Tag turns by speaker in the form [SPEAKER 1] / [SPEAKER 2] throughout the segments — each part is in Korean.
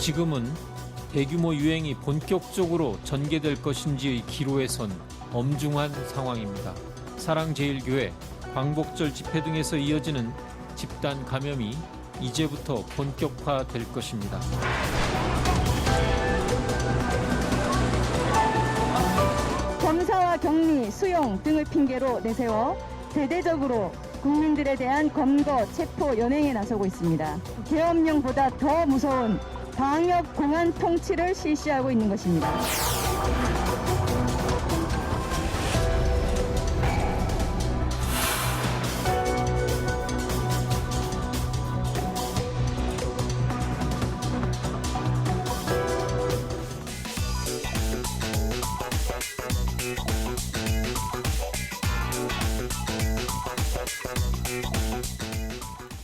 [SPEAKER 1] 지금은 대규모 유행이 본격적으로 전개될 것인지의 기로에 선 엄중한 상황입니다. 사랑제일교회, 광복절 집회 등에서 이어지는 집단 감염이 이제부터 본격화될 것입니다.
[SPEAKER 2] 검사와 격리, 수용 등을 핑계로 내세워 대대적으로 국민들에 대한 검거, 체포, 연행에 나서고 있습니다. 계엄령보다 더 무서운 방역 공안 통치를 실시하고 있는 것입니다.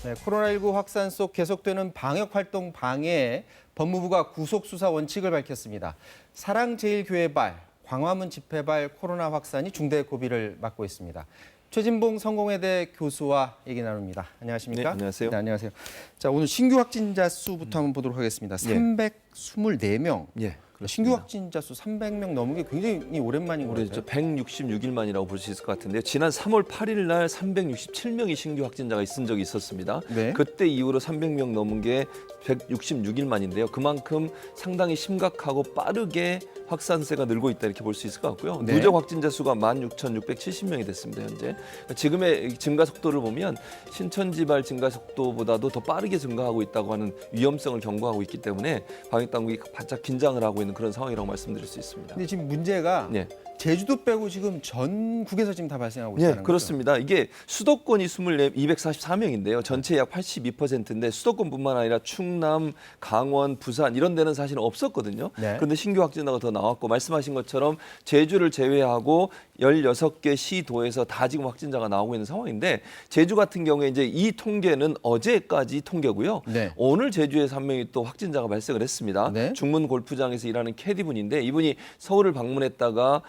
[SPEAKER 3] 네, 코로나19 확산 속 계속되는 방역활동 방해에 법무부가 구속수사 원칙을 밝혔습니다. 사랑제일교회발, 광화문 집회발 코로나 확산이 중대 고비를 맞고 있습니다. 최진봉 성공회대 교수와 얘기 나눕니다. 안녕하십니까?
[SPEAKER 4] 네, 안녕하세요.
[SPEAKER 3] 네, 안녕하세요. 자, 오늘 신규 확진자 수부터 한번 보도록 하겠습니다. 324명.
[SPEAKER 4] 예.
[SPEAKER 3] 신규 확진자 수 300명 넘은 게 굉장히 오랜만인 것 같아요.
[SPEAKER 4] 166일 만이라고 볼 수 있을 것 같은데요. 지난 3월 8일 날 367명이 신규 확진자가 있은 적이 있었습니다.
[SPEAKER 3] 네.
[SPEAKER 4] 그때 이후로 300명 넘은 게 166일 만인데요. 그만큼 상당히 심각하고 빠르게 확산세가 늘고 있다 이렇게 볼 수 있을 것 같고요.
[SPEAKER 3] 네.
[SPEAKER 4] 누적 확진자 수가 16,670명이 됐습니다. 현재. 지금의 증가 속도를 보면 신천지발 증가 속도보다도 더 빠르게 증가하고 있다고 하는 위험성을 경고하고 있기 때문에 방역당국이 바짝 긴장을 하고 있는 그런 상황이라고 말씀드릴 수 있습니다.
[SPEAKER 3] 근데 지금 문제가
[SPEAKER 4] 네.
[SPEAKER 3] 제주도 빼고 지금 전국에서 지금 다 발생하고 있다는
[SPEAKER 4] 네,
[SPEAKER 3] 거죠?
[SPEAKER 4] 그렇습니다. 이게 수도권이 244명인데요. 전체 약 82%인데 수도권뿐만 아니라 충남, 강원, 부산 이런 데는 사실은 없었거든요.
[SPEAKER 3] 네.
[SPEAKER 4] 그런데 신규 확진자가 더 나왔고 말씀하신 것처럼 제주를 제외하고 16개 시도에서 다 지금 확진자가 나오고 있는 상황인데 제주 같은 경우에 이제 이 통계는 어제까지 통계고요.
[SPEAKER 3] 네.
[SPEAKER 4] 오늘 제주에서 한 명이 또 확진자가 발생을 했습니다.
[SPEAKER 3] 네.
[SPEAKER 4] 중문 골프장에서 일하는 캐디분인데 이분이 서울을 방문했다가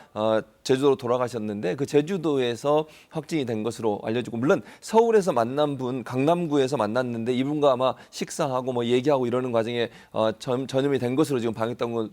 [SPEAKER 4] 제주도로 돌아가셨는데 그 제주도에서 확진이 된 것으로 알려지고 물론 서울에서 만난 분 강남구에서 만났는데 이분과 아마 식사하고 뭐 얘기하고 이러는 과정에 전염이 된 것으로 지금 방역당국은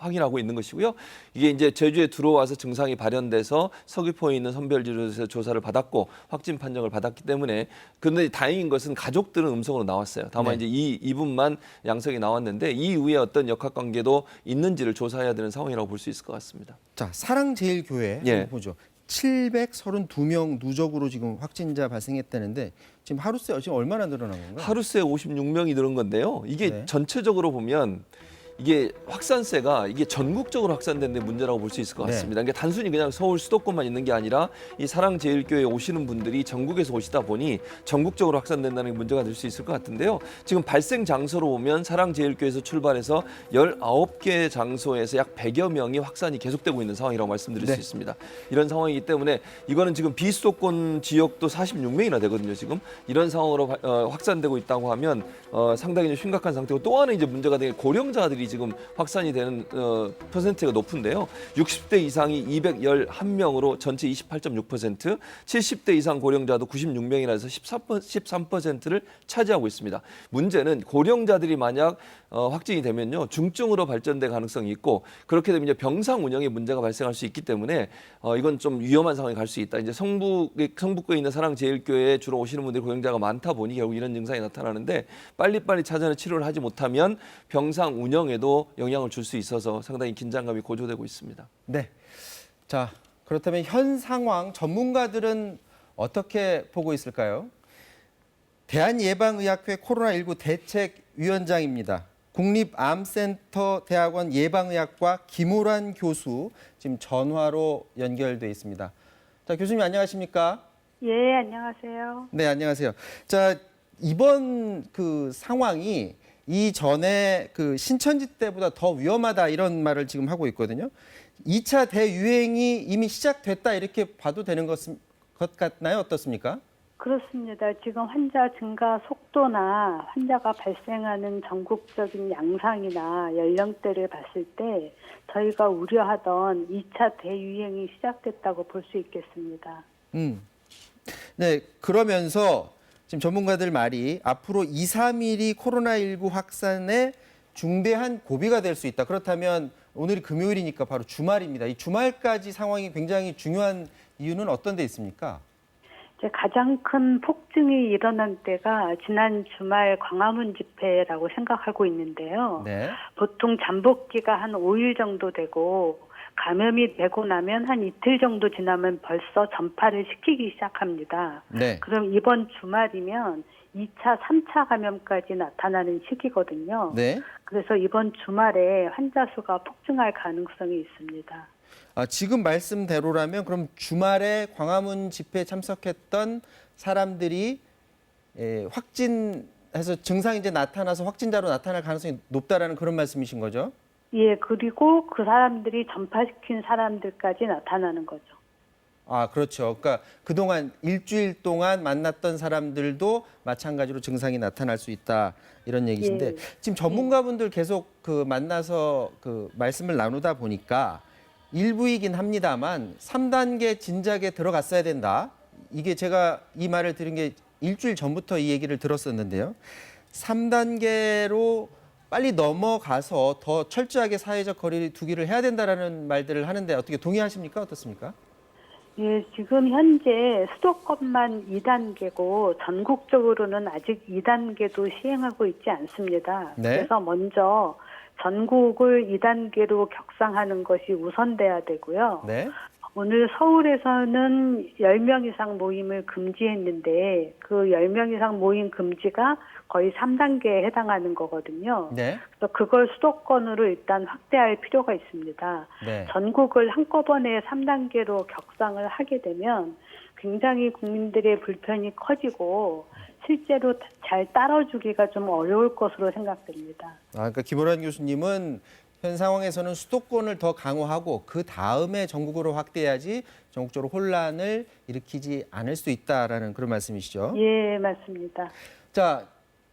[SPEAKER 4] 확인하고 있는 것이고요. 이게 이제 제주에 들어와서 증상이 발현돼서 서귀포에 있는 선별진료소에서 조사를 받았고 확진 판정을 받았기 때문에 그런데 다행인 것은 가족들은 음성으로 나왔어요. 다만
[SPEAKER 3] 네.
[SPEAKER 4] 이제 이분만 양성이 나왔는데 이 이후에 어떤 역학관계도 있는지를 조사해야 되는 상황이라고 볼 수 있을 것 같습니다.
[SPEAKER 3] 자, 사랑제일교회
[SPEAKER 4] 예.
[SPEAKER 3] 한번 보죠. 732명 누적으로 지금 확진자 발생했다는데 지금 하루새 지금 얼마나 늘어난 건가요?
[SPEAKER 4] 하루새 56명이 늘은 건데요. 이게
[SPEAKER 3] 네.
[SPEAKER 4] 전체적으로 보면 이게 확산세가 이게 전국적으로 확산된 데 문제라고 볼 수 있을 것
[SPEAKER 3] 네.
[SPEAKER 4] 같습니다. 그러니까 단순히 그냥 서울 수도권만 있는 게 아니라 이 사랑제일교회에 오시는 분들이 전국에서 오시다 보니 전국적으로 확산된다는 게 문제가 될 수 있을 것 같은데요. 지금 발생 장소로 보면 사랑제일교회에서 출발해서 19개 장소에서 약 100여 명이 확산이 계속되고 있는 상황이라고 말씀드릴
[SPEAKER 3] 네.
[SPEAKER 4] 수 있습니다. 이런 상황이기 때문에 이거는 지금 비수도권 지역도 46명이나 되거든요. 지금 이런 상황으로 확산되고 있다고 하면 상당히 좀 심각한 상태고 또 하나 이제 문제가 되는 게 고령자들이 지금 확산이 되는 퍼센트가 높은데요. 60대 이상이 211명으로 전체 28.6%, 70대 이상 고령자도 96명이라서 13%를 차지하고 있습니다. 문제는 고령자들이 만약 확진이 되면요. 중증으로 발전될 가능성이 있고 그렇게 되면 이제 병상 운영에 문제가 발생할 수 있기 때문에 이건 좀 위험한 상황에 갈 수 있다. 이제 성북구에 있는 사랑제일교회에 주로 오시는 분들이 고령자가 많다 보니 결국 이런 증상이 나타나는데 빨리빨리 찾아내 치료를 하지 못하면 병상 운영에도 영향을 줄 수 있어서 상당히 긴장감이 고조되고 있습니다.
[SPEAKER 3] 네. 자, 그렇다면 현 상황 전문가들은 어떻게 보고 있을까요? 대한예방의학회 코로나19 대책위원장입니다. 국립암센터 대학원 예방의학과 김호란 교수 지금 전화로 연결돼 있습니다. 자, 교수님 안녕하십니까?
[SPEAKER 5] 예, 안녕하세요.
[SPEAKER 3] 네, 안녕하세요. 자, 이번 그 상황이 이전에 그 신천지 때보다 더 위험하다 이런 말을 지금 하고 있거든요. 2차 대유행이 이미 시작됐다 이렇게 봐도 되는 것 같나요? 어떻습니까?
[SPEAKER 5] 그렇습니다. 지금 환자 증가 속도나 환자가 발생하는 전국적인 양상이나 연령대를 봤을 때 저희가 우려하던 2차 대유행이 시작됐다고 볼 수 있겠습니다.
[SPEAKER 3] 네, 그러면서 지금 전문가들 말이 앞으로 2, 3일이 코로나19 확산의 중대한 고비가 될 수 있다. 그렇다면 오늘이 금요일이니까 바로 주말입니다. 이 주말까지 상황이 굉장히 중요한 이유는 어떤 데 있습니까?
[SPEAKER 5] 이제 가장 큰 폭증이 일어난 때가 지난 주말 광화문 집회라고 생각하고 있는데요.
[SPEAKER 3] 네.
[SPEAKER 5] 보통 잠복기가 한 5일 정도 되고 감염이 되고 나면 한 이틀 정도 지나면 벌써 전파를 시키기 시작합니다.
[SPEAKER 3] 네.
[SPEAKER 5] 그럼 이번 주말이면 2차, 3차 감염까지 나타나는 시기거든요.
[SPEAKER 3] 네.
[SPEAKER 5] 그래서 이번 주말에 환자 수가 폭증할 가능성이 있습니다.
[SPEAKER 3] 지금 말씀대로라면 그럼 주말에 광화문 집회에 참석했던 사람들이 확진해서 증상이 이제 나타나서 확진자로 나타날 가능성이 높다라는 그런 말씀이신 거죠?
[SPEAKER 5] 예, 그리고 그 사람들이 전파시킨 사람들까지 나타나는 거죠.
[SPEAKER 3] 그렇죠. 그러니까 그동안 일주일 동안 만났던 사람들도 마찬가지로 증상이 나타날 수 있다 이런 얘기신데
[SPEAKER 5] 예.
[SPEAKER 3] 지금 전문가분들 계속 말나서 말씀을 나누다 보니까 일부이긴 합니다만 3단계 진작에 들어갔어야 된다. 이게 제가 이 말을 들은 게 일주일 전부터 이 얘기를 들었었는데요. 3단계로 빨리 넘어가서 더 철저하게 사회적 거리 두기를 해야 된다라는 말들을 하는데 어떻게 동의하십니까? 어떻습니까?
[SPEAKER 5] 예, 지금 현재 수도권만 2단계고 전국적으로는 아직 2단계도 시행하고 있지 않습니다.
[SPEAKER 3] 네.
[SPEAKER 5] 그래서 먼저 전국을 2단계로 격상하는 것이 우선돼야 되고요.
[SPEAKER 3] 네.
[SPEAKER 5] 오늘 서울에서는 10명 이상 모임을 금지했는데 그 10명 이상 모임 금지가 거의 3단계에 해당하는 거거든요.
[SPEAKER 3] 네.
[SPEAKER 5] 그래서 그걸 수도권으로 일단 확대할 필요가 있습니다.
[SPEAKER 3] 네.
[SPEAKER 5] 전국을 한꺼번에 3단계로 격상을 하게 되면 굉장히 국민들의 불편이 커지고 실제로 잘 따라주기가 좀 어려울 것으로 생각됩니다.
[SPEAKER 3] 그러니까 김호란 교수님은 현 상황에서는 수도권을 더 강화하고 그 다음에 전국으로 확대해야지 전국적으로 혼란을 일으키지 않을 수 있다라는 그런 말씀이시죠?
[SPEAKER 5] 예, 맞습니다.
[SPEAKER 3] 자,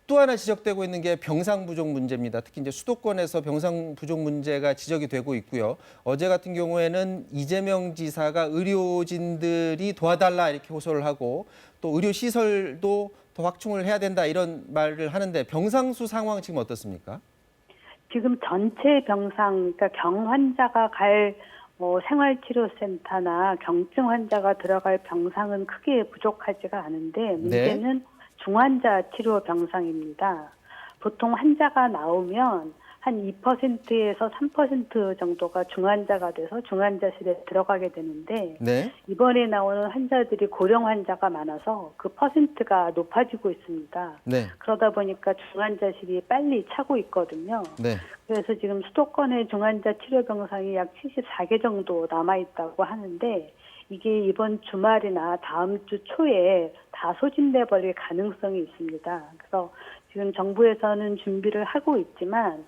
[SPEAKER 3] 또 하나 지적되고 있는 게 병상 부족 문제입니다. 특히 이제 수도권에서 병상 부족 문제가 지적이 되고 있고요. 어제 같은 경우에는 이재명 지사가 의료진들이 도와달라 이렇게 호소를 하고 또 의료 시설도 더 확충을 해야 된다 이런 말을 하는데 병상수 상황 지금 어떻습니까?
[SPEAKER 5] 지금 전체 병상, 그러니까 경 환자가 갈 생활치료센터나 경증 환자가 들어갈 병상은 크게 부족하지가 않은데 문제는 중환자 치료 병상입니다. 보통 환자가 나오면 한 2%에서 3% 정도가 중환자가 돼서 중환자실에 들어가게 되는데
[SPEAKER 3] 네.
[SPEAKER 5] 이번에 나오는 환자들이 고령 환자가 많아서 그 퍼센트가 높아지고 있습니다.
[SPEAKER 3] 네.
[SPEAKER 5] 그러다 보니까 중환자실이 빨리 차고 있거든요.
[SPEAKER 3] 네.
[SPEAKER 5] 그래서 지금 수도권의 중환자 치료 병상이 약 74개 정도 남아 있다고 하는데 이게 이번 주말이나 다음 주 초에 다 소진돼 버릴 가능성이 있습니다. 그래서 지금 정부에서는 준비를 하고 있지만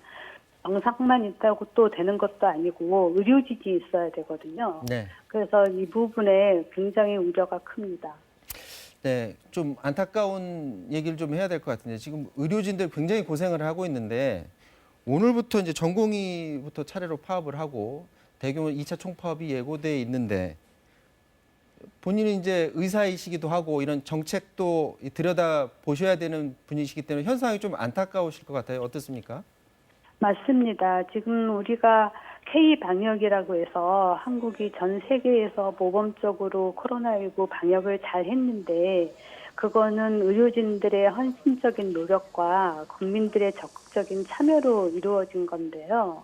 [SPEAKER 5] 병상만 있다고 또 되는 것도 아니고 의료진이 있어야 되거든요.
[SPEAKER 3] 네.
[SPEAKER 5] 그래서 이 부분에 굉장히 우려가 큽니다.
[SPEAKER 3] 네, 좀 안타까운 얘기를 좀 해야 될 것 같은데 지금 의료진들 굉장히 고생을 하고 있는데 오늘부터 이제 전공의부터 차례로 파업을 하고 대규모 2차 총파업이 예고돼 있는데 본인이 이제 의사이시기도 하고 이런 정책도 들여다 보셔야 되는 분이시기 때문에 현상이 좀 안타까우실 것 같아요. 어떻습니까?
[SPEAKER 5] 맞습니다. 지금 우리가 K-방역이라고 해서 한국이 전 세계에서 모범적으로 코로나19 방역을 잘 했는데 그거는 의료진들의 헌신적인 노력과 국민들의 적극적인 참여로 이루어진 건데요.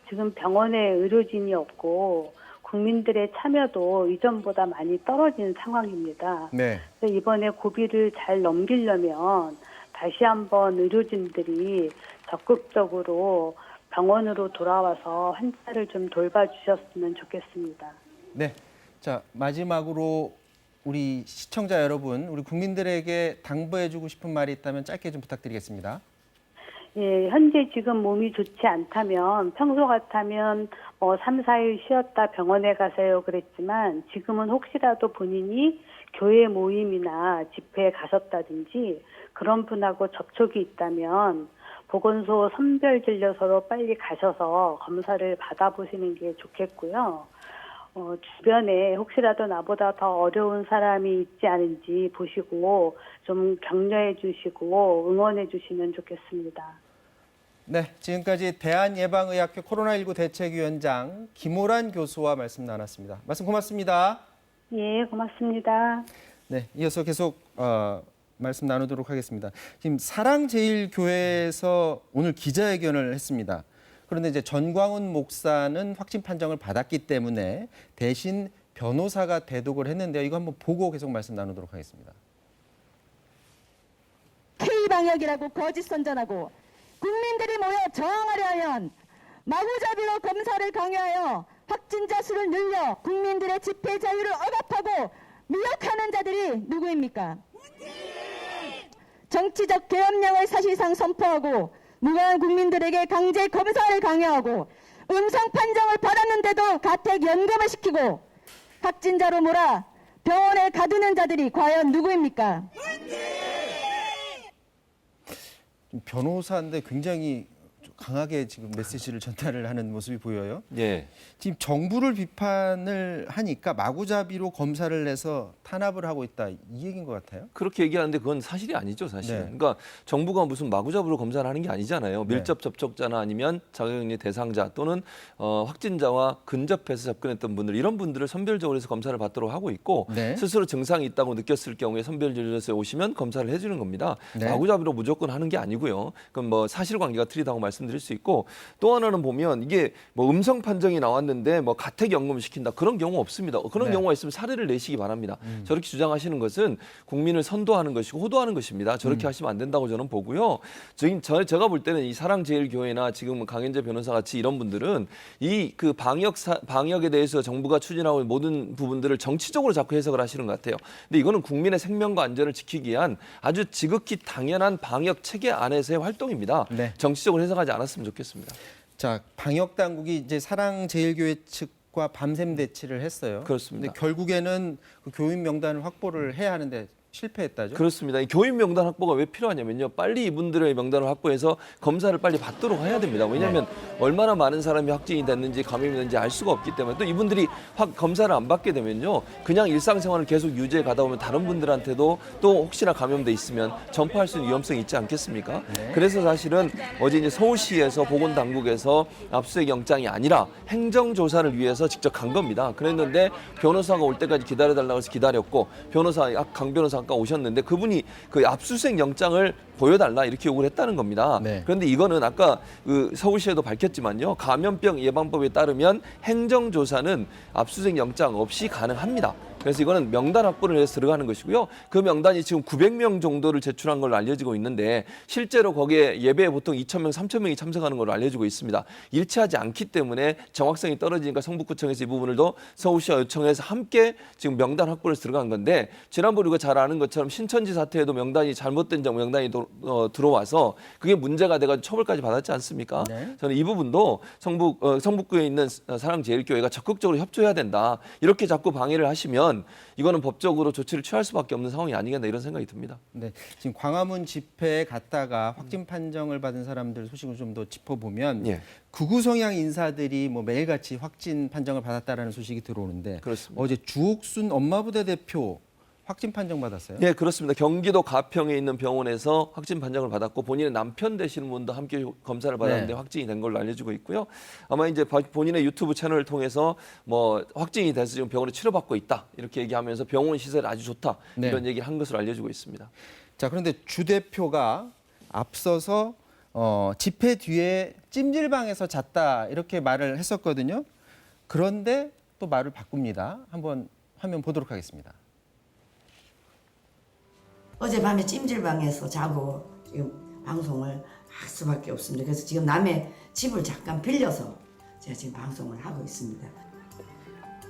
[SPEAKER 5] 지금 병원에 의료진이 없고 국민들의 참여도 이전보다 많이 떨어진 상황입니다.
[SPEAKER 3] 네.
[SPEAKER 5] 그래서 이번에 고비를 잘 넘기려면 다시 한번 의료진들이 적극적으로 병원으로 돌아와서 환자를 좀 돌봐주셨으면 좋겠습니다.
[SPEAKER 3] 네. 자, 마지막으로 우리 시청자 여러분, 우리 국민들에게 당부해주고 싶은 말이 있다면 짧게 좀 부탁드리겠습니다.
[SPEAKER 5] 예, 현재 지금 몸이 좋지 않다면 평소 같다면 3, 4일 쉬었다 병원에 가세요 그랬지만 지금은 혹시라도 본인이 교회 모임이나 집회에 가셨다든지 그런 분하고 접촉이 있다면 보건소 선별진료소로 빨리 가셔서 검사를 받아보시는 게 좋겠고요. 주변에 혹시라도 나보다 더 어려운 사람이 있지 않은지 보시고 좀 격려해 주시고 응원해 주시면 좋겠습니다.
[SPEAKER 3] 네, 지금까지 대한예방의학회 코로나19 대책위원장 김호란 교수와 말씀 나눴습니다. 말씀 고맙습니다.
[SPEAKER 5] 예, 고맙습니다.
[SPEAKER 3] 네, 이어서 계속 말씀 나누도록 하겠습니다. 지금 사랑제일교회에서 오늘 기자회견을 했습니다. 그런데 이제 전광훈 목사는 확진 판정을 받았기 때문에 대신 변호사가 대독을 했는데요. 이거 한번 보고 계속 말씀 나누도록 하겠습니다.
[SPEAKER 2] K방역이라고 거짓 선전하고 국민들이 모여 저항하려 하면 마구잡이로 검사를 강요하여 확진자 수를 늘려 국민들의 집회 자유를 억압하고 미혹하는 자들이 누구입니까? 정치적 계엄령을 사실상 선포하고 무고한 국민들에게 강제 검사를 강요하고 음성 판정을 받았는데도 가택 연금을 시키고 확진자로 몰아 병원에 가두는 자들이 과연 누구입니까?
[SPEAKER 3] 변호사인데 굉장히 강하게 지금 메시지를 전달을 하는 모습이 보여요.
[SPEAKER 4] 예.
[SPEAKER 3] 지금 정부를 비판을 하니까 마구잡이로 검사를 내서 탄압을 하고 있다 이 얘기인 것 같아요.
[SPEAKER 4] 그렇게 얘기하는데 그건 사실이 아니죠, 사실은.
[SPEAKER 3] 네.
[SPEAKER 4] 그러니까 정부가 무슨 마구잡이로 검사를 하는 게 아니잖아요. 밀접 접촉자나 아니면 자가격리 대상자 또는 확진자와 근접해서 접근했던 분들 이런 분들을 선별적으로 해서 검사를 받도록 하고 있고
[SPEAKER 3] 네.
[SPEAKER 4] 스스로 증상이 있다고 느꼈을 경우에 선별진료소에 오시면 검사를 해주는 겁니다.
[SPEAKER 3] 네.
[SPEAKER 4] 마구잡이로 무조건 하는 게 아니고요. 그건 뭐 사실관계가 틀리다고 말씀드릴 수 있고 또 하나는 보면 이게 뭐 음성 판정이 나왔는데 뭐 가택연금 시킨다 그런 경우 없습니다. 그런
[SPEAKER 3] 네.
[SPEAKER 4] 경우가 있으면 사례를 내시기 바랍니다. 저렇게 주장하시는 것은 국민을 선도하는 것이고 호도하는 것입니다. 저렇게 하시면 안 된다고 저는 보고요. 지금 제가 볼 때는 이 사랑제일교회나 지금 강현재 변호사 같이 이런 분들은 이 그 방역에 대해서 정부가 추진하고 있는 모든 부분들을 정치적으로 자꾸 해석을 하시는 것 같아요. 근데 이거는 국민의 생명과 안전을 지키기 위한 아주 지극히 당연한 방역 체계 안에서의 활동입니다.
[SPEAKER 3] 네.
[SPEAKER 4] 정치적으로 해석하지 않았으면 좋겠습니다.
[SPEAKER 3] 자, 방역 당국이 이제 사랑제일교회 측과 밤샘 대치를 했어요.
[SPEAKER 4] 그렇습니다.
[SPEAKER 3] 근데 결국에는 그 교인 명단을 확보를 해야 하는데 실패했다죠.
[SPEAKER 4] 그렇습니다. 이 교인 명단 확보가 왜 필요하냐면요. 빨리 이분들의 명단을 확보해서 검사를 빨리 받도록 해야 됩니다. 왜냐하면 얼마나 많은 사람이 확진이 됐는지 감염이 됐는지 알 수가 없기 때문에 또 이분들이 검사를 안 받게 되면요. 그냥 일상생활을 계속 유지해 가다 보면 다른 분들한테도 또 혹시나 감염돼 있으면 전파할 수 있는 위험성이 있지 않겠습니까?
[SPEAKER 3] 네.
[SPEAKER 4] 그래서 사실은 어제 이제 서울시에서 보건당국에서 압수수색 영장이 아니라 행정조사를 위해서 직접 간 겁니다. 그랬는데 변호사가 올 때까지 기다려달라고 해서 기다렸고 강 변호사 아까 오셨는데 그분이 그 압수수색 영장을 보여달라 이렇게 요구를 했다는 겁니다.
[SPEAKER 3] 네.
[SPEAKER 4] 그런데 이거는 아까 그 서울시에도 밝혔지만요. 감염병 예방법에 따르면 행정조사는 압수수색 영장 없이 가능합니다. 그래서 이거는 명단 확보를 해서 들어가는 것이고요. 그 명단이 지금 900명 정도를 제출한 걸로 알려지고 있는데 실제로 거기에 예배에 보통 2,000명, 3,000명이 참석하는 걸로 알려지고 있습니다. 일치하지 않기 때문에 정확성이 떨어지니까 성북구청에서 이 부분을 더 서울시와 요청해서 함께 지금 명단 확보를 들어간 건데 지난번 우리가 잘 아는 것처럼 신천지 사태에도 명단이 잘못된 명단이 들어와서 그게 문제가 돼가지고 처벌까지 받았지 않습니까?
[SPEAKER 3] 네.
[SPEAKER 4] 저는 이 부분도 성북구에 있는 사랑제일교회가 적극적으로 협조해야 된다. 이렇게 자꾸 방해를 하시면 이거는 법적으로 조치를 취할 수밖에 없는 상황이 아니겠나 이런 생각이 듭니다.
[SPEAKER 3] 네, 지금 광화문 집회에 갔다가 확진 판정을 받은 사람들 소식을 좀 더 짚어보면
[SPEAKER 4] 예.
[SPEAKER 3] 극우 성향 인사들이 뭐 매일같이 확진 판정을 받았다라는 소식이 들어오는데
[SPEAKER 4] 그렇습니다.
[SPEAKER 3] 어제 주옥순 엄마부대 대표 확진 판정 받았어요?
[SPEAKER 4] 네, 그렇습니다. 경기도 가평에 있는 병원에서 확진 판정을 받았고 본인의 남편 되시는 분도 함께 검사를 받았는데
[SPEAKER 3] 네.
[SPEAKER 4] 확진이 된 걸로 알려지고 있고요. 아마 이제 본인의 유튜브 채널을 통해서 뭐 확진이 돼서 지금 병원에 치료받고 있다 이렇게 얘기하면서 병원 시설이 아주 좋다
[SPEAKER 3] 네.
[SPEAKER 4] 이런 얘기를 한 것으로 알려지고 있습니다.
[SPEAKER 3] 자, 그런데 주 대표가 앞서서 집회 뒤에 찜질방에서 잤다 이렇게 말을 했었거든요. 그런데 또 말을 바꿉니다. 한번 화면 보도록 하겠습니다.
[SPEAKER 6] 어젯밤에 찜질방에서 자고 지금 방송을 할 수밖에 없습니다. 그래서 지금 남의 집을 잠깐 빌려서 제가 지금 방송을 하고 있습니다.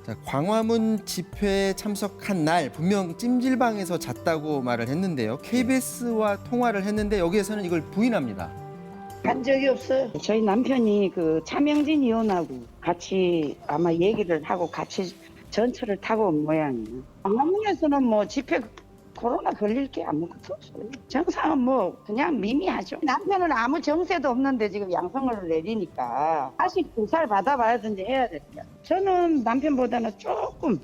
[SPEAKER 3] 자, 광화문 집회에 참석한 날 분명 찜질방에서 잤다고 말을 했는데요. KBS와 통화를 했는데 여기에서는 이걸 부인합니다.
[SPEAKER 7] 간 적이 없어요. 저희 남편이 그 차명진 의원하고 같이 아마 얘기를 하고 같이 전철을 타고 온 모양이에요. 광화문에서는 뭐 집회 코로나 걸릴 게 아무것도 없어요. 정상은 뭐 그냥 미미하죠. 남편은 아무 정세도 없는데 지금 양성을 내리니까 다시 조사를 받아봐야든지 해야 됩니다. 저는 남편보다는 조금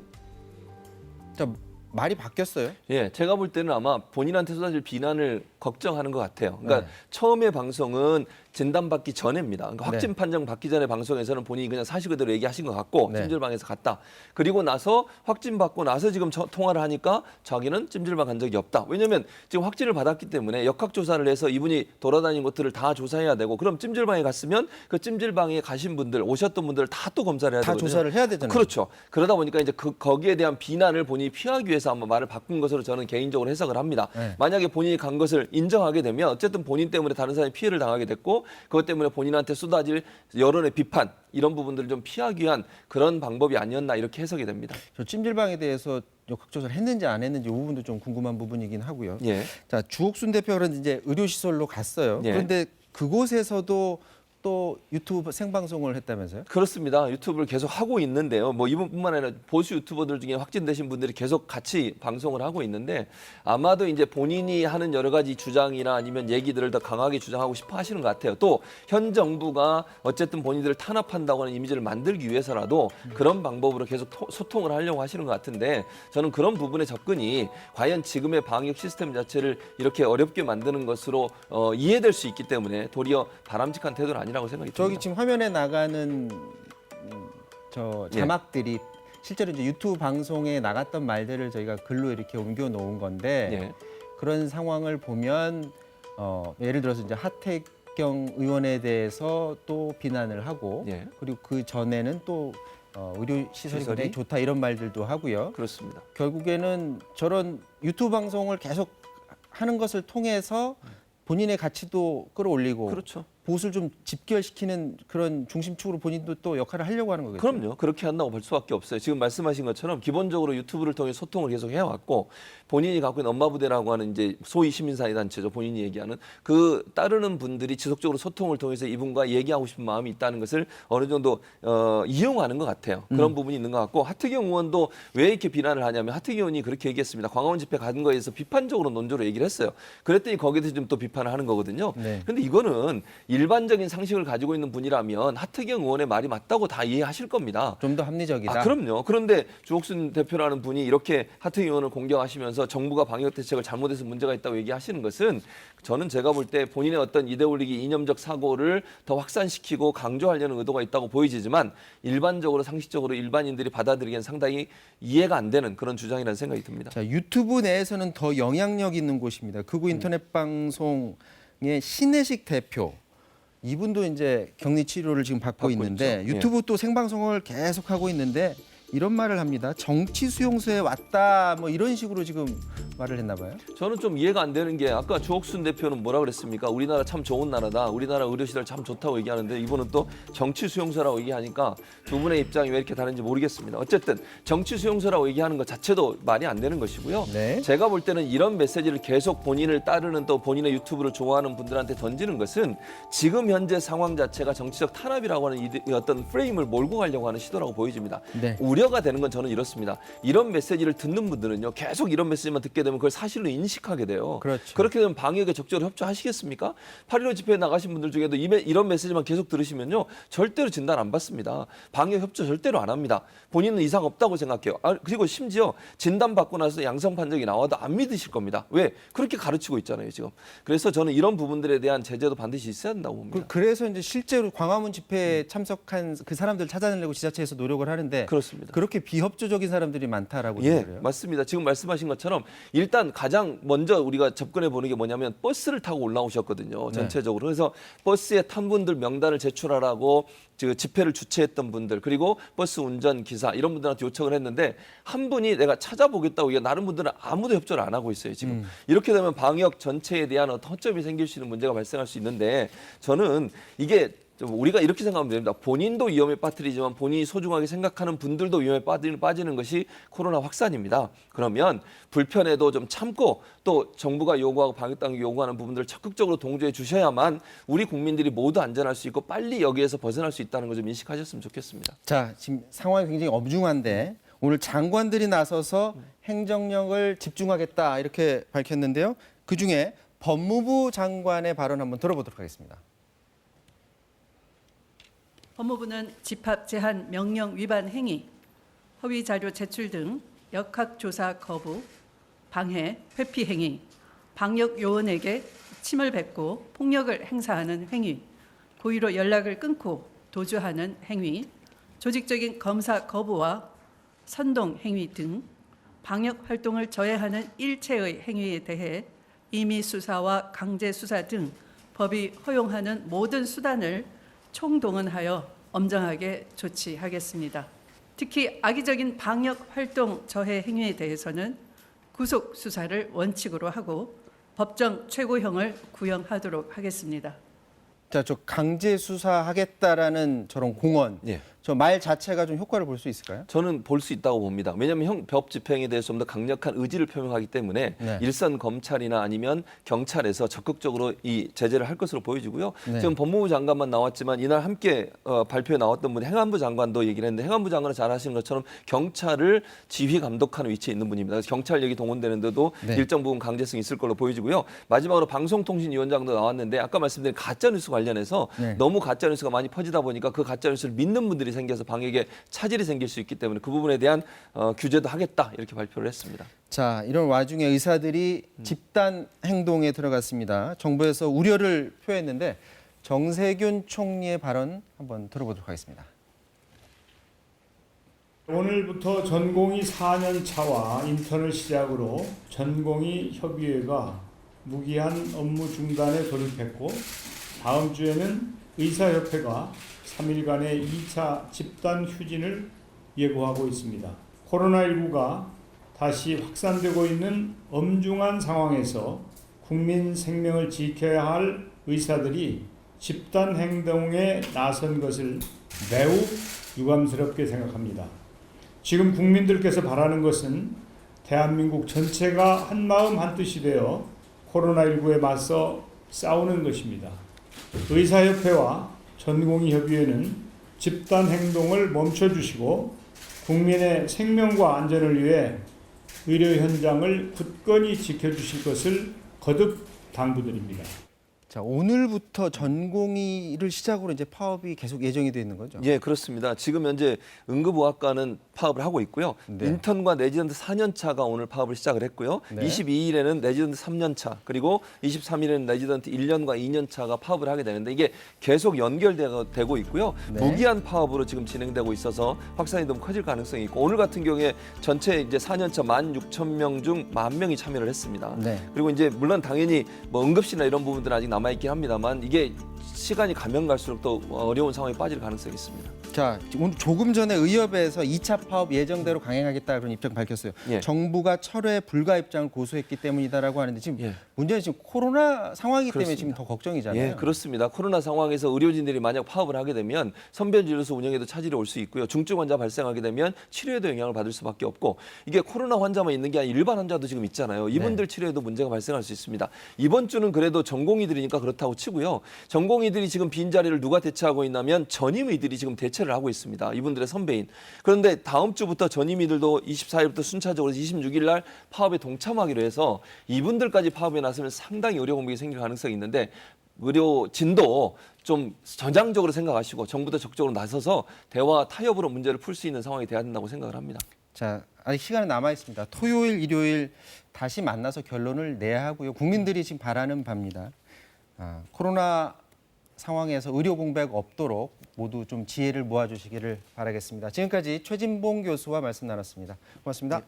[SPEAKER 3] 자, 말이 바뀌었어요.
[SPEAKER 4] 예, 제가 볼 때는 아마 본인한테 쏟아질 비난을 걱정하는 것 같아요. 그러니까
[SPEAKER 3] 네.
[SPEAKER 4] 처음에 방송은 진단받기 전에입니다. 그러니까
[SPEAKER 3] 네.
[SPEAKER 4] 확진 판정 받기 전에 방송에서는 본인이 그냥 사실 그대로 얘기하신 것 같고
[SPEAKER 3] 네.
[SPEAKER 4] 찜질방에서 갔다. 그리고 나서 확진 받고 나서 지금 통화를 하니까 자기는 찜질방 간 적이 없다. 왜냐하면 지금 확진을 받았기 때문에 역학조사를 해서 이분이 돌아다닌 곳들을 다 조사해야 되고 그럼 찜질방에 갔으면 그 찜질방에 가신 분들 오셨던 분들 다 또 검사를 해야
[SPEAKER 3] 다
[SPEAKER 4] 되거든요.
[SPEAKER 3] 조사를 해야 되잖아요.
[SPEAKER 4] 그렇죠. 그러다 보니까 이제 거기에 대한 비난을 본인이 피하기 위해서 한번 말을 바꾼 것으로 저는 개인적으로 해석을 합니다.
[SPEAKER 3] 네.
[SPEAKER 4] 만약에 본인이 간 것을 인정하게 되면 어쨌든 본인 때문에 다른 사람이 피해를 당하게 됐고 그것 때문에 본인한테 쏟아질 여론의 비판 이런 부분들을 좀 피하기 위한 그런 방법이 아니었나 이렇게 해석이 됩니다.
[SPEAKER 3] 저 찜질방에 대해서 역학조사를 했는지 안 했는지 이 부분도 좀 궁금한 부분이긴 하고요.
[SPEAKER 4] 예.
[SPEAKER 3] 자, 주옥순 대표는 이제 의료시설로 갔어요.
[SPEAKER 4] 예.
[SPEAKER 3] 그런데 그곳에서도 또 유튜브 생방송을 했다면서요?
[SPEAKER 4] 그렇습니다. 유튜브를 계속 하고 있는데요. 뭐 이분뿐만 아니라 보수 유튜버들 중에 확진되신 분들이 계속 같이 방송을 하고 있는데 아마도 이제 본인이 하는 여러 가지 주장이나 아니면 얘기들을 더 강하게 주장하고 싶어 하시는 것 같아요. 또 현 정부가 어쨌든 본인들을 탄압한다고 하는 이미지를 만들기 위해서라도 그런 방법으로 계속 소통을 하려고 하시는 것 같은데 저는 그런 부분의 접근이 과연 지금의 방역 시스템 자체를 이렇게 어렵게 만드는 것으로 이해될 수 있기 때문에 도리어 바람직한 태도는 아니라고 생각이 듭니다.
[SPEAKER 3] 저기 지금 화면에 나가는 저 자막들이 실제로 이제 유튜브 방송에 나갔던 말들을 저희가 글로 이렇게 옮겨 놓은 건데
[SPEAKER 4] 예.
[SPEAKER 3] 그런 상황을 보면 예를 들어서 이제 하태경 의원에 대해서 또 비난을 하고
[SPEAKER 4] 예.
[SPEAKER 3] 그리고 그 전에는 또 의료 시설이
[SPEAKER 4] 시설이?
[SPEAKER 3] 굉장히 좋다 이런 말들도 하고요.
[SPEAKER 4] 그렇습니다.
[SPEAKER 3] 결국에는 저런 유튜브 방송을 계속 하는 것을 통해서 본인의 가치도 끌어올리고
[SPEAKER 4] 그렇죠.
[SPEAKER 3] 보수를 좀 집결시키는 그런 중심축으로 본인도 또 역할을 하려고 하는 거겠죠.
[SPEAKER 4] 그럼요. 그렇게 한다고 볼 수밖에 없어요. 지금 말씀하신 것처럼 기본적으로 유튜브를 통해 소통을 계속 해왔고 본인이 갖고 있는 엄마 부대라고 하는 이제 소위 시민사회 단체죠. 본인이 얘기하는 그 따르는 분들이 지속적으로 소통을 통해서 이분과 얘기하고 싶은 마음이 있다는 것을 어느 정도 이용하는 것 같아요. 그런 부분이 있는 것 같고 하태경 의원도 왜 이렇게 비난을 하냐면 하태경 의원이 그렇게 얘기했습니다. 광화문 집회 간 거에 대해서 비판적으로 논조로 얘기를 했어요. 그랬더니 거기에 대해서 좀 또 비판을 하는 거거든요.
[SPEAKER 3] 네.
[SPEAKER 4] 근데 이거는 일반적인 상식을 가지고 있는 분이라면 하태경 의원의 말이 맞다고 다 이해하실 겁니다.
[SPEAKER 3] 좀 더 합리적이다.
[SPEAKER 4] 그럼요. 그런데 주옥순 대표라는 분이 이렇게 하태경 의원을 공격하시면서 정부가 방역 대책을 잘못해서 문제가 있다고 얘기하시는 것은 저는 제가 볼 때 본인의 어떤 이데올로기 이념적 사고를 더 확산시키고 강조하려는 의도가 있다고 보이지만 일반적으로 상식적으로 일반인들이 받아들이기엔 상당히 이해가 안 되는 그런 주장이라는 생각이 듭니다.
[SPEAKER 3] 자, 유튜브 내에서는 더 영향력 있는 곳입니다. 극우 인터넷 방송의 신혜식 대표. 이분도 이제 격리 치료를 지금 받고 있는데
[SPEAKER 4] 있죠.
[SPEAKER 3] 유튜브 또 생방송을 계속 하고 있는데 이런 말을 합니다. 정치 수용소에 왔다 뭐 이런 식으로 지금 말을 했나 봐요.
[SPEAKER 4] 저는 좀 이해가 안 되는 게 아까 주옥순 대표는 뭐라 그랬습니까? 우리나라 참 좋은 나라다. 우리나라 의료시설 참 좋다고 얘기하는데 이분은 또 정치 수용소라고 얘기하니까 두 분의 입장이 왜 이렇게 다른지 모르겠습니다. 어쨌든 정치 수용소라고 얘기하는 것 자체도 말이 안 되는 것이고요.
[SPEAKER 3] 네.
[SPEAKER 4] 제가 볼 때는 이런 메시지를 계속 본인을 따르는 또 본인의 유튜브를 좋아하는 분들한테 던지는 것은 지금 현재 상황 자체가 정치적 탄압이라고 하는 이 어떤 프레임을 몰고 가려고 하는 시도라고 보여집니다.
[SPEAKER 3] 네.
[SPEAKER 4] 우려가 되는 건 저는 이렇습니다. 이런 메시지를 듣는 분들은요. 계속 이런 메시지만 듣게 되면 그걸 사실로 인식하게 돼요.
[SPEAKER 3] 그렇죠.
[SPEAKER 4] 그렇게 되면 방역에 적극적으로 협조하시겠습니까? 8.15 집회에 나가신 분들 중에도 이런 메시지만 계속 들으시면요. 절대로 진단 안 받습니다. 방역 협조 절대로 안 합니다. 본인은 이상 없다고 생각해요. 그리고 심지어 진단 받고 나서 양성 판정이 나와도 안 믿으실 겁니다. 왜? 그렇게 가르치고 있잖아요, 지금. 그래서 저는 이런 부분들에 대한 제재도 반드시 있어야 된다고 봅니다.
[SPEAKER 3] 그래서 이제 실제로 광화문 집회에 참석한 그 사람들 찾아내려고 지자체에서 노력을 하는데
[SPEAKER 4] 그렇습니다.
[SPEAKER 3] 그렇게 비협조적인 사람들이 많다라고
[SPEAKER 4] 예,
[SPEAKER 3] 얘기를 해요.
[SPEAKER 4] 맞습니다. 지금 말씀하신 것처럼 일단 가장 먼저 우리가 접근해 보는 게 뭐냐면 버스를 타고 올라오셨거든요. 전체적으로. 그래서 버스에 탄 분들 명단을 제출하라고 집회를 주최했던 분들 그리고 버스 운전 기사 이런 분들한테 요청을 했는데 한 분이 내가 찾아보겠다고 얘기해 다른 분들은 아무도 협조를 안 하고 있어요. 지금. 이렇게 되면 방역 전체에 대한 어떤 허점이 생길 수 있는 문제가 발생할 수 있는데 저는 이게 우리가 이렇게 생각하면 됩니다. 본인도 위험에 빠뜨리지만 본인이 소중하게 생각하는 분들도 위험에 빠지는 것이 코로나 확산입니다. 그러면 불편해도 좀 참고 또 정부가 요구하고 방역당국이 요구하는 부분들을 적극적으로 동조해 주셔야만 우리 국민들이 모두 안전할 수 있고 빨리 여기에서 벗어날 수 있다는 걸 좀 인식하셨으면 좋겠습니다.
[SPEAKER 3] 자, 지금 상황이 굉장히 엄중한데 오늘 장관들이 나서서 행정력을 집중하겠다 이렇게 밝혔는데요. 그중에 법무부 장관의 발언 한번 들어보도록 하겠습니다.
[SPEAKER 8] 법무부는 집합 제한 명령 위반 행위, 허위 자료 제출 등 역학조사 거부, 방해, 회피 행위, 방역 요원에게 침을 뱉고 폭력을 행사하는 행위, 고의로 연락을 끊고 도주하는 행위, 조직적인 검사 거부와 선동 행위 등 방역 활동을 저해하는 일체의 행위에 대해 임의 수사와 강제 수사 등 법이 허용하는 모든 수단을 총동원하여 엄정하게 조치하겠습니다. 특히 악의적인 방역 활동 저해 행위에 대해서는 구속 수사를 원칙으로 하고 법정 최고형을 구형하도록 하겠습니다.
[SPEAKER 3] 자, 저 강제 수사하겠다라는 저런 공언,
[SPEAKER 4] 예.
[SPEAKER 3] 저 말 자체가 좀 효과를 볼 수 있을까요?
[SPEAKER 4] 저는 볼 수 있다고 봅니다. 왜냐하면 법 집행에 대해서 좀 더 강력한 의지를 표명하기 때문에
[SPEAKER 3] 네.
[SPEAKER 4] 일선 검찰이나 아니면 경찰에서 적극적으로 이 제재를 할 것으로 보여지고요.
[SPEAKER 3] 네.
[SPEAKER 4] 지금 법무부 장관만 나왔지만 이날 함께 발표에 나왔던 분이 행안부 장관도 얘기를 했는데 행안부 장관은 잘 아시는 것처럼 경찰을 지휘 감독하는 위치에 있는 분입니다. 그래서 경찰력이 동원되는데도
[SPEAKER 3] 네.
[SPEAKER 4] 일정 부분 강제성이 있을 걸로 보여지고요. 마지막으로 방송통신위원장도 나왔는데 아까 말씀드린 가짜뉴스 관련해서
[SPEAKER 3] 네.
[SPEAKER 4] 너무 가짜뉴스가 많이 퍼지다 보니까 그 가짜뉴스를 믿는 분들이 생겨서 방역에 차질이 생길 수 있기 때문에 그 부분에 대한 규제도 하겠다 이렇게 발표를 했습니다.
[SPEAKER 3] 자, 이런 와중에 의사들이 집단 행동에 들어갔습니다. 정부에서 우려를 표했는데 정세균 총리의 발언 한번 들어보도록 하겠습니다.
[SPEAKER 9] 오늘부터 전공의 4년 차와 인턴을 시작으로 전공의 협의회가 무기한 업무 중단에 돌입했고 다음 주에는 의사협회가 3일간의 2차 집단 휴진을 예고하고 있습니다. 코로나19가 다시 확산되고 있는 엄중한 상황에서 국민 생명을 지켜야 할 의사들이 집단 행동에 나선 것을 매우 유감스럽게 생각합니다. 지금 국민들께서 바라는 것은 대한민국 전체가 한마음 한뜻이 되어 코로나19에 맞서 싸우는 것입니다. 의사협회와 전공의협의회는 집단 행동을 멈춰주시고 국민의 생명과 안전을 위해 의료 현장을 굳건히 지켜주실 것을 거듭 당부드립니다.
[SPEAKER 3] 자, 오늘부터 전공의를 시작으로 이제 파업이 계속 예정이 돼 있는 거죠?
[SPEAKER 4] 예, 그렇습니다. 지금 현재 응급의학과는 파업을 하고 있고요.
[SPEAKER 3] 네.
[SPEAKER 4] 인턴과 레지던트 4년 차가 오늘 파업을 시작을 했고요.
[SPEAKER 3] 네.
[SPEAKER 4] 22일에는 레지던트 3년 차, 그리고 23일에는 레지던트 1년과 2년 차가 파업을 하게 되는데 이게 계속 연결되고 있고요.
[SPEAKER 3] 네.
[SPEAKER 4] 무기한 파업으로 지금 진행되고 있어서 확산이 너무 커질 가능성이 있고 오늘 같은 경우에 전체 이제 4년 차 16,000명 중 10,000명이 참여를 했습니다.
[SPEAKER 3] 네.
[SPEAKER 4] 그리고 이제 물론 당연히 뭐 응급실이나 이런 부분들은 아직 남아 있긴 합니다만 이게 시간이 가면 갈수록 더 어려운 상황에 빠질 가능성이 있습니다.
[SPEAKER 3] 자, 오늘 조금 전에 의협에서 2차 파업 예정대로 강행하겠다 그런 입장 밝혔어요.
[SPEAKER 4] 예.
[SPEAKER 3] 정부가 철회 불가 입장을 고수했기 때문이다라고 하는데 지금
[SPEAKER 4] 예.
[SPEAKER 3] 문제는 지금 코로나 상황이기 때문에
[SPEAKER 4] 그렇습니다.
[SPEAKER 3] 지금 더 걱정이잖아요.
[SPEAKER 4] 예, 그렇습니다. 코로나 상황에서 의료진들이 만약 파업을 하게 되면 선별진료소 운영에도 차질이 올 수 있고요. 중증 환자 발생하게 되면 치료에도 영향을 받을 수밖에 없고 이게 코로나 환자만 있는 게 아니라 일반 환자도 지금 있잖아요. 이분들 치료에도 문제가 발생할 수 있습니다. 이번 주는 그래도 전공의들이니까 그렇다고 치고요. 전공의들이 지금 빈자리를 누가 대체하고 있냐면 전임의들이 지금 대체를 하고 있습니다. 이분들의 선배인. 그런데 다음 주부터 전임의들도 24일부터 순차적으로 26일 날 파업에 동참하기로 해서 이분들까지 파업에 나서면 상당히 의료 공백이 생길 가능성이 있는데 의료진도 좀 전향적으로 생각하시고 정부도 적극적으로 나서서 대화 타협으로 문제를 풀 수 있는 상황이 돼야 된다고 생각을 합니다.
[SPEAKER 3] 자, 아직 시간은 남아 있습니다. 토요일, 일요일 다시 만나서 결론을 내야 하고요. 국민들이 지금 바라는 바입니다. 코로나 상황에서 의료 공백 없도록 모두 좀 지혜를 모아주시기를 바라겠습니다. 지금까지 최진봉 교수와 말씀 나눴습니다. 고맙습니다.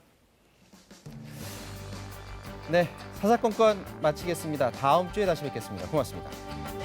[SPEAKER 3] 네, 사사건건 마치겠습니다. 다음 주에 다시 뵙겠습니다. 고맙습니다.